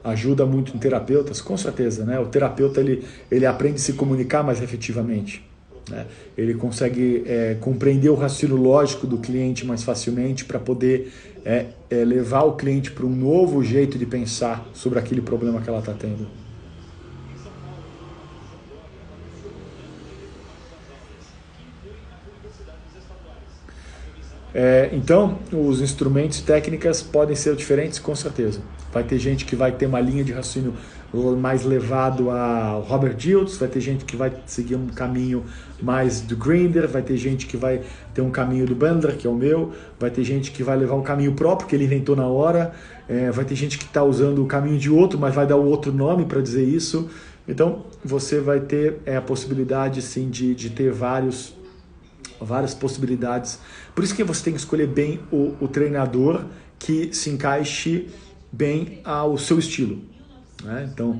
[SPEAKER 1] Ajuda muito em terapeutas? Com certeza, né? O terapeuta ele aprende a se comunicar mais efetivamente, né? Ele consegue compreender o raciocínio lógico do cliente mais facilmente para poder levar o cliente para um novo jeito de pensar sobre aquele problema que ela está tendo. Então, os instrumentos e técnicas podem ser diferentes, com certeza. Vai ter gente que vai ter uma linha de raciocínio mais levado a Robert Dilts, vai ter gente que vai seguir um caminho mais do Grinder, vai ter gente que vai ter um caminho do Bandler, que é o meu, vai ter gente que vai levar um caminho próprio, que ele inventou na hora, vai ter gente que está usando o caminho de outro, mas vai dar outro nome para dizer isso. Então, você vai ter a possibilidade, sim, de ter várias possibilidades. Por isso que você tem que escolher bem o treinador que se encaixe bem ao seu estilo, né? Então,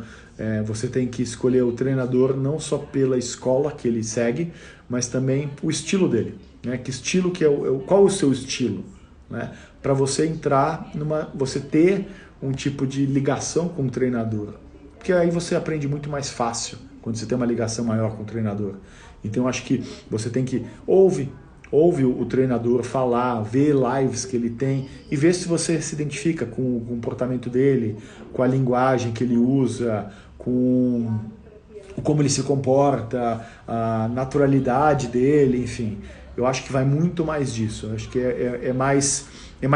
[SPEAKER 1] você tem que escolher o treinador não só pela escola que ele segue, mas também o estilo dele, né? Que estilo que qual é o seu estilo, né? Para você entrar você ter um tipo de ligação com o treinador, porque aí você aprende muito mais fácil quando você tem uma ligação maior com o treinador. Então, eu acho que você tem que ouve o treinador falar, ver lives que ele tem e ver se você se identifica com o comportamento dele, com a linguagem que ele usa, com como ele se comporta, a naturalidade dele, enfim. Eu acho que vai muito mais disso. Eu acho que é mais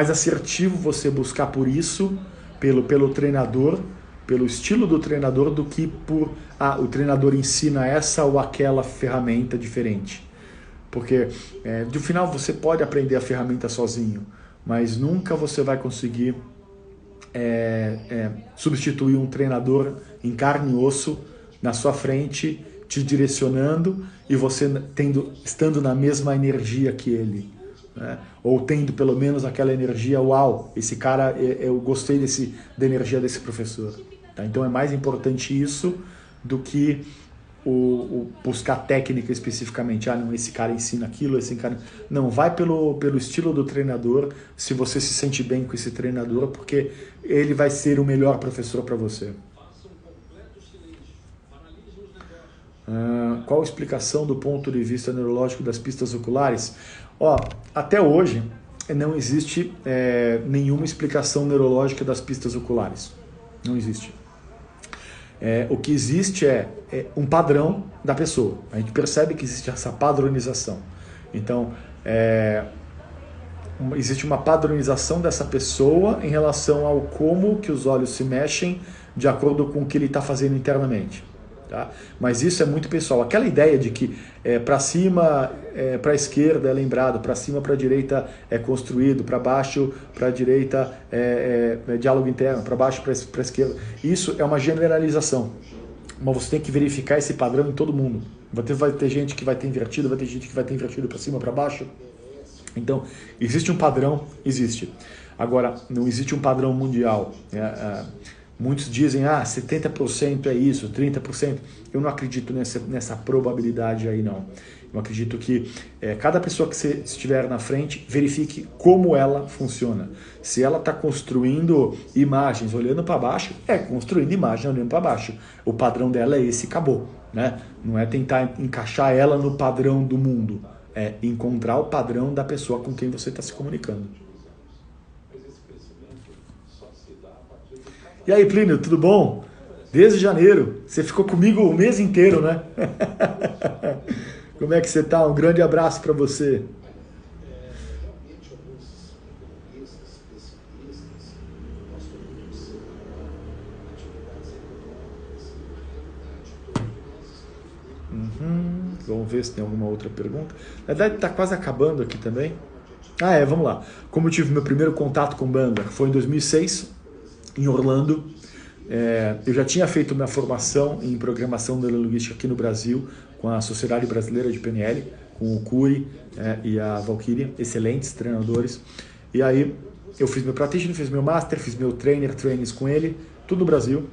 [SPEAKER 1] assertivo você buscar por isso, pelo treinador, pelo estilo do treinador, do que por o treinador ensina essa ou aquela ferramenta diferente. Porque, no final, você pode aprender a ferramenta sozinho, mas nunca você vai conseguir substituir um treinador em carne e osso na sua frente, te direcionando e você estando na mesma energia que ele, né? Ou tendo pelo menos aquela energia, uau, esse cara, eu gostei da energia desse professor. Tá? Então é mais importante isso do que buscar técnica especificamente. Não, esse cara ensina aquilo, esse cara... Não, vai pelo estilo do treinador, se você se sente bem com esse treinador, porque ele vai ser o melhor professor para você. Qual a explicação do ponto de vista neurológico das pistas oculares? Até hoje não existe nenhuma explicação neurológica das pistas oculares. Não existe. O que existe é um padrão da pessoa. A gente percebe que existe essa padronização. Então, existe uma padronização dessa pessoa em relação ao como que os olhos se mexem de acordo com o que ele está fazendo internamente. Tá? Mas isso é muito pessoal. Aquela ideia de que para cima, para a esquerda é lembrado, para cima, para a direita é construído, para baixo, para a direita é diálogo interno, para baixo, para a esquerda. Isso é uma generalização. Mas você tem que verificar esse padrão em todo mundo. Vai ter gente que vai ter invertido, vai ter gente que vai ter invertido para cima, para baixo. Então, existe um padrão? Existe. Agora, não existe um padrão mundial. Muitos dizem, 70% é isso, 30%. Eu não acredito nessa probabilidade aí, não. Eu acredito que cada pessoa que você estiver na frente, verifique como ela funciona. Se ela está construindo imagens olhando para baixo, construindo imagem olhando para baixo. O padrão dela é esse, acabou. Né? Não é tentar encaixar ela no padrão do mundo. É encontrar o padrão da pessoa com quem você está se comunicando. E aí, Plínio, tudo bom? Desde janeiro. Você ficou comigo o mês inteiro, né? Como é que você tá? Um grande abraço para você. Vamos ver se tem alguma outra pergunta. Na verdade, está quase acabando aqui também. Vamos lá. Como eu tive meu primeiro contato com banda? Foi em 2006. Em Orlando. Eu já tinha feito minha formação em programação neurolinguística aqui no Brasil, com a Sociedade Brasileira de PNL, com o Curi e a Valkyria, excelentes treinadores. E aí eu fiz meu practitioner, fiz meu master, fiz meu trainings com ele, tudo no Brasil.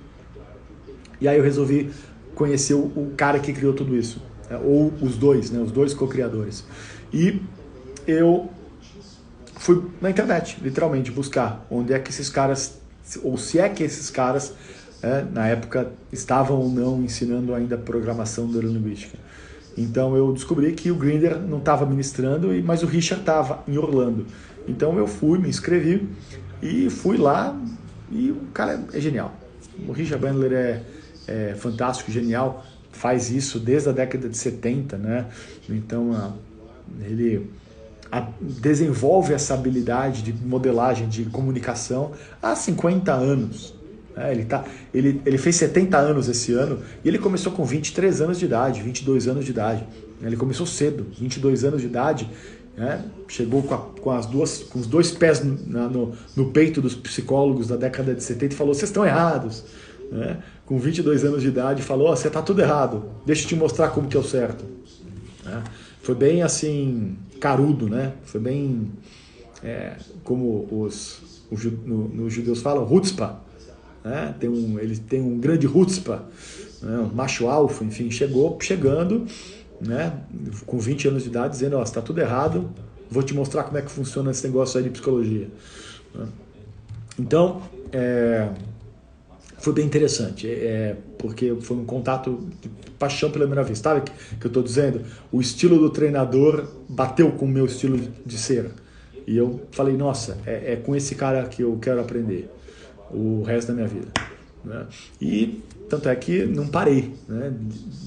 [SPEAKER 1] E aí eu resolvi conhecer o cara que criou tudo isso, ou os dois, né, os dois co-criadores. E eu fui na internet, literalmente, buscar onde é que esses caras, ou se é que esses caras, na época, estavam ou não ensinando ainda programação neurolinguística. Então eu descobri que o Grinder não estava ministrando, mas o Richard estava em Orlando. Então eu fui, me inscrevi e fui lá, e o cara é genial. O Richard Bandler é fantástico, genial, faz isso desde a década de 70, né? Então ele desenvolve essa habilidade de modelagem, de comunicação há 50 anos. Ele fez 70 anos esse ano e ele começou com 23 anos de idade, 22 anos de idade. Ele começou cedo, 22 anos de idade, né? Chegou com os dois pés no peito dos psicólogos da década de 70 e falou: vocês estão errados. Né? Com 22 anos de idade falou: você está tudo errado, deixa eu te mostrar como que é o certo. Né? Foi bem assim, carudo, né? Foi bem, como os judeus falam, chutzpah. Né? Ele tem um grande chutzpah, né? Um macho alfa, enfim, chegando, né? Com 20 anos de idade, dizendo: está tudo errado, vou te mostrar como é que funciona esse negócio aí de psicologia. Né? Então, foi bem interessante, porque foi um contato de paixão pela primeira vez. Sabe que eu estou dizendo? O estilo do treinador bateu com o meu estilo de ser. E eu falei: nossa, é com esse cara que eu quero aprender o resto da minha vida. Né? E tanto é que não parei. Né?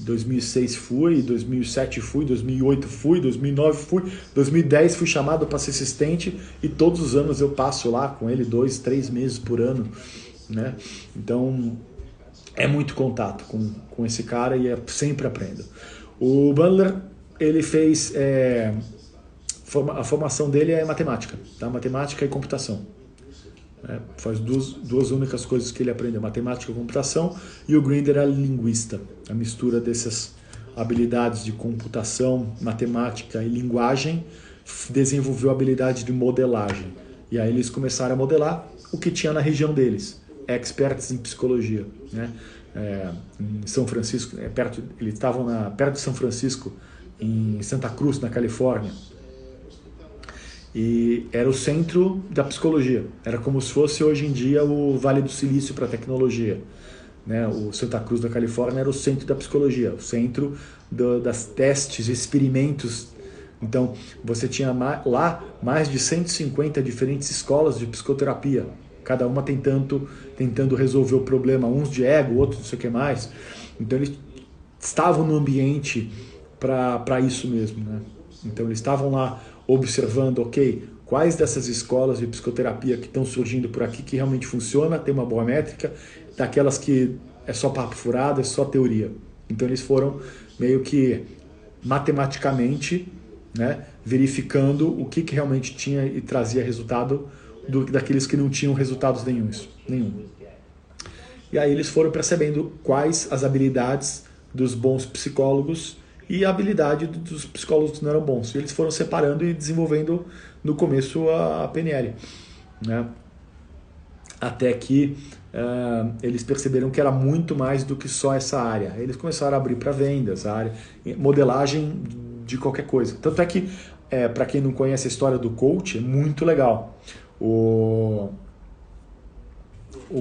[SPEAKER 1] 2006 fui, 2007 fui, 2008 fui, 2009 fui, 2010 fui chamado para ser assistente e todos os anos eu passo lá com ele 2, 3 meses por ano. Né? Então é muito contato com esse cara e sempre aprendo. O Bandler, ele fez a formação dele é matemática, tá? Matemática e computação. Faz duas únicas coisas que ele aprendeu: matemática e computação. E o Grinder é linguista, a mistura dessas habilidades de computação, matemática e linguagem. Desenvolveu a habilidade de modelagem e aí eles começaram a modelar o que tinha na região deles, experts em psicologia, né? Em São Francisco, eles estavam perto de São Francisco, em Santa Cruz, na Califórnia. E era o centro da psicologia. Era como se fosse hoje em dia o Vale do Silício para a tecnologia. Né? O Santa Cruz da Califórnia era o centro da psicologia, o centro das testes, experimentos. Então, você tinha lá mais de 150 diferentes escolas de psicoterapia, cada uma tentando resolver o problema, uns de ego, outros não sei o que mais. Então, eles estavam no ambiente para isso mesmo. Né? Então, eles estavam lá observando, ok, quais dessas escolas de psicoterapia que estão surgindo por aqui que realmente funciona, tem uma boa métrica, daquelas que é só papo furado, é só teoria. Então eles foram meio que matematicamente, né, verificando o que realmente tinha e trazia resultado daqueles que não tinham resultados nenhum. E aí eles foram percebendo quais as habilidades dos bons psicólogos e a habilidade dos psicólogos que não eram bons. E eles foram separando e desenvolvendo no começo a PNL. Né? Até que eles perceberam que era muito mais do que só essa área. Eles começaram a abrir para vendas, a área, modelagem de qualquer coisa. Tanto é que, para quem não conhece a história do coach, é muito legal. O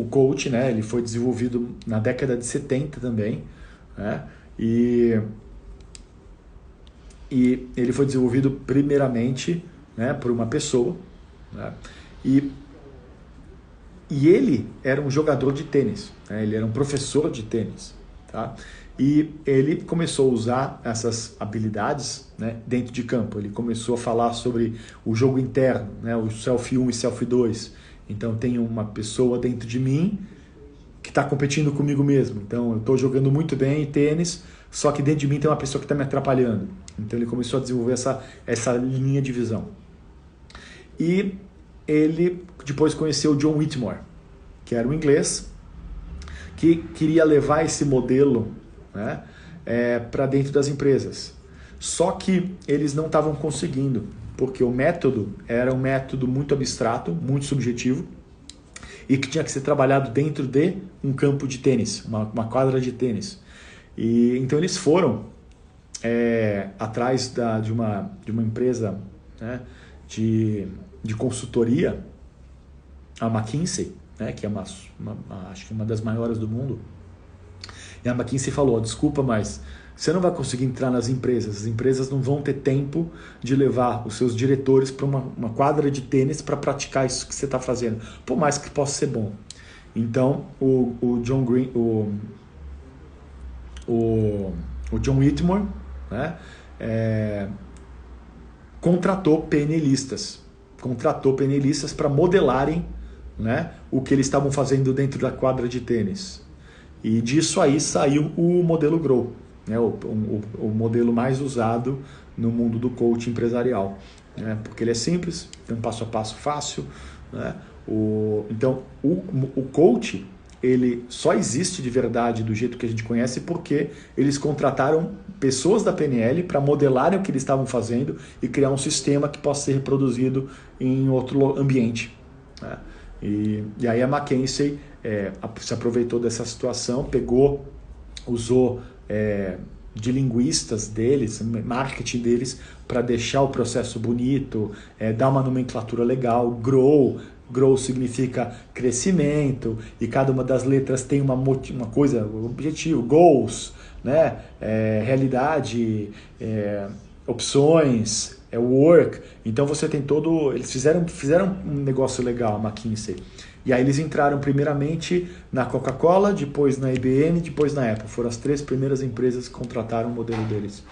[SPEAKER 1] coach, né, ele foi desenvolvido na década de 70 também, né, e ele foi desenvolvido primeiramente, né, por uma pessoa, né, e ele era um jogador de tênis, né, ele era um professor de tênis, tá? E ele começou a usar essas habilidades, né, dentro de campo. Ele começou a falar sobre o jogo interno, né, o self 1 e self 2. Então tem uma pessoa dentro de mim que está competindo comigo mesmo. Então eu estou jogando muito bem tênis, só que dentro de mim tem uma pessoa que está me atrapalhando. Então ele começou a desenvolver essa linha de visão. E ele depois conheceu o John Whitmore, que era um inglês, que queria levar esse modelo, né, para dentro das empresas. Só que eles não estavam conseguindo, porque o método era um método muito abstrato, muito subjetivo, e que tinha que ser trabalhado dentro de um campo de tênis, uma quadra de tênis. E então eles foram atrás de uma empresa, né, de consultoria, a McKinsey, né, que é acho que uma das maiores do mundo. E a McKinsey falou: desculpa, mas você não vai conseguir entrar nas empresas. As empresas não vão ter tempo de levar os seus diretores para uma quadra de tênis para praticar isso que você está fazendo, por mais que possa ser bom. Então, o John Whitmore, né, contratou PNListas. Contratou PNListas para modelarem, né, o que eles estavam fazendo dentro da quadra de tênis. E disso aí saiu o modelo Grow, né, o modelo mais usado no mundo do coaching empresarial. Né, porque ele é simples, tem um passo a passo fácil. Né, então, o coach, ele só existe de verdade do jeito que a gente conhece porque eles contrataram pessoas da PNL para modelarem o que eles estavam fazendo e criar um sistema que possa ser reproduzido em outro ambiente. Né? E aí a McKinsey se aproveitou dessa situação, usou de linguistas deles, marketing deles, para deixar o processo bonito, dar uma nomenclatura legal, Grow significa crescimento, e cada uma das letras tem uma coisa, objetivo, goals, né? Realidade, opções, work. Então você tem todo... Eles fizeram um negócio legal, a McKinsey. E aí eles entraram primeiramente na Coca-Cola, depois na IBM, depois na Apple. Foram as 3 primeiras empresas que contrataram o modelo deles.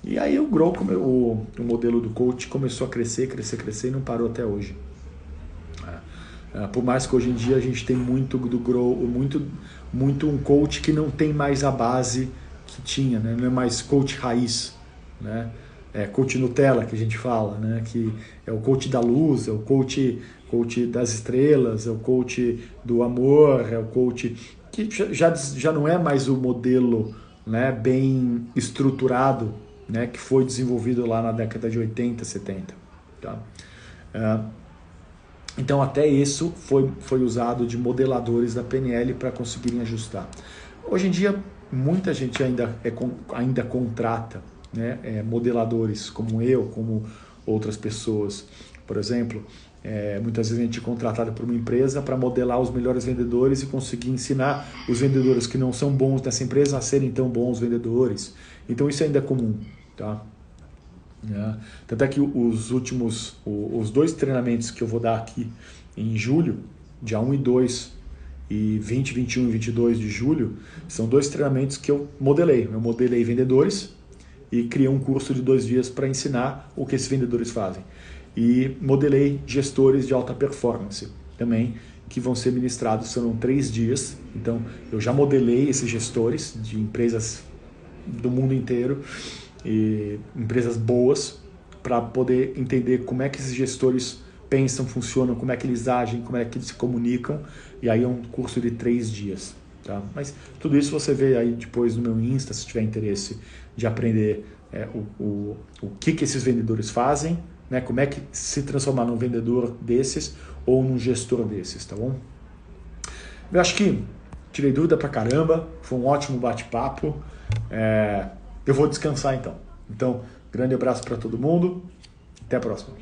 [SPEAKER 1] E aí o Grow, o modelo do coach, começou a crescer e não parou até hoje. Por mais que hoje em dia a gente tem muito do Grow, muito um coach que não tem mais a base que tinha, né? Não é mais coach raiz, né? É coach Nutella que a gente fala, né? Que é o coach da luz, é o coach das estrelas, é o coach do amor, é o coach que já não é mais o modelo, né, bem estruturado, né, que foi desenvolvido lá na década de 80, 70. Tá? Então até isso foi usado de modeladores da PNL para conseguirem ajustar. Hoje em dia muita gente ainda contrata, né, modeladores como eu, como outras pessoas. Por exemplo, muitas vezes a gente é contratado por uma empresa para modelar os melhores vendedores e conseguir ensinar os vendedores que não são bons nessa empresa a serem tão bons vendedores. Então isso ainda é comum. Tá? Tanto é que os 2 treinamentos que eu vou dar aqui em julho, dia 1 e 2 e 20, 21 e 22 de julho, são 2 treinamentos que eu modelei. Eu modelei vendedores e criei um curso de 2 dias para ensinar o que esses vendedores fazem. E modelei gestores de alta performance também, que vão ser ministrados, serão 3 dias. Então eu já modelei esses gestores de empresas do mundo inteiro, e empresas boas, para poder entender como é que esses gestores pensam, funcionam, como é que eles agem, como é que eles se comunicam. E aí é um curso de 3 dias. Tá? Mas tudo isso você vê aí depois no meu Insta, se tiver interesse de aprender o que esses vendedores fazem, né? Como é que se transformar num vendedor desses ou num gestor desses, tá bom? Eu acho que tirei dúvida pra caramba, foi um ótimo bate-papo. Eu vou descansar então. Então, grande abraço para todo mundo. Até a próxima.